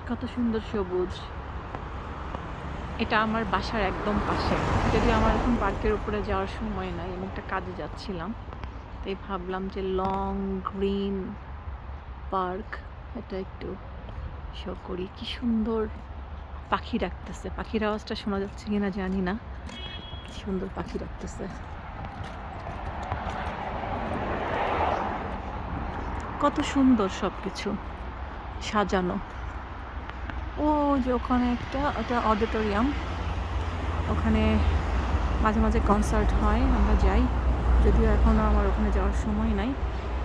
কত সুন্দর সবুজ। এটা আমার বাসার একদম পাশে। যদি আমার এখন পার্কের উপরে যাওয়ার সময় নাই, আমি একটা কাজে যাচ্ছিলাম, তাই ভাবলাম যে লং গ্রিন পার্ক এটা একটু শো করি। কি সুন্দর পাখি ডাকতেছে। পাখির আওয়াজটা শোনা যাচ্ছে কিনা জানি না। কি সুন্দর পাখি ডাকতেছে। কত সুন্দর সবকিছু সাজানো। ও যে ওখানে ওটা অডিটোরিয়াম, ওখানে মাঝে মাঝে কনসার্ট হয়, আমরা যাই। যদিও এখনও আমার ওখানে যাওয়ার সময় নাই,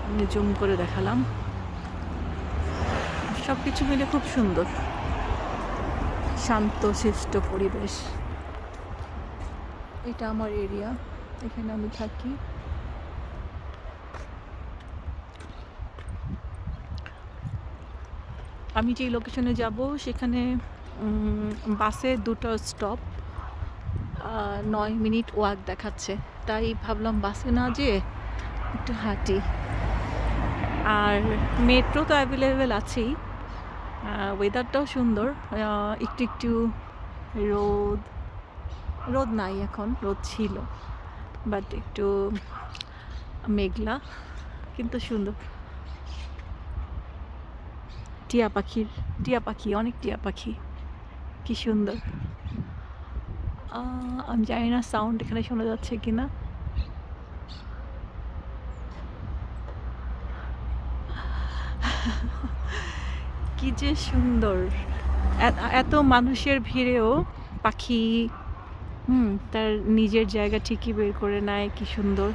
আমি জুম করে দেখালাম। সব কিছু মিলে খুব সুন্দর, শান্ত শিষ্ট পরিবেশ। এটা আমার এরিয়া, এখানে আমি থাকি। আমি যেই লোকেশনে যাব সেখানে বাসে 2টা স্টপ, 9 মিনিট ওয়াক দেখাচ্ছে। তাই ভাবলাম বাসে না যেয়ে একটু হাঁটি। আর মেট্রো তো অ্যাভেলেবেল আছেই। ওয়েদারটাও সুন্দর। একটু একটু রোদ রোদ নাই, এখন রোদ ছিল, বাট একটু মেঘলা, কিন্তু সুন্দর। টিয়া পাখি, অনেক টিয়া পাখি, কি সুন্দর। আমি জানি না সাউন্ড এখানে শোনা যাচ্ছে কিনা। কি যে সুন্দর, এত মানুষের ভিড়েও পাখি তার নিজের জায়গা ঠিকই বের করে নেয়। কি সুন্দর।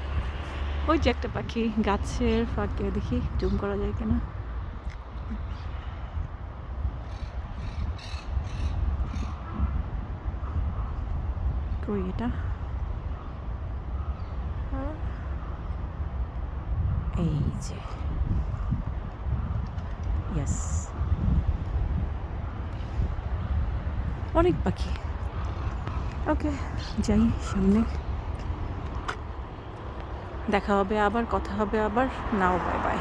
ওই যে একটা পাখি গাছের ফাঁকে, দেখি জুম করা যায় কিনা। কই এটা? এই যে, ইয়েস, অনেক পাখি। ওকে, যাই সামনে। দেখা হবে আবার, কথা হবে আবার। নাও, বাই বাই।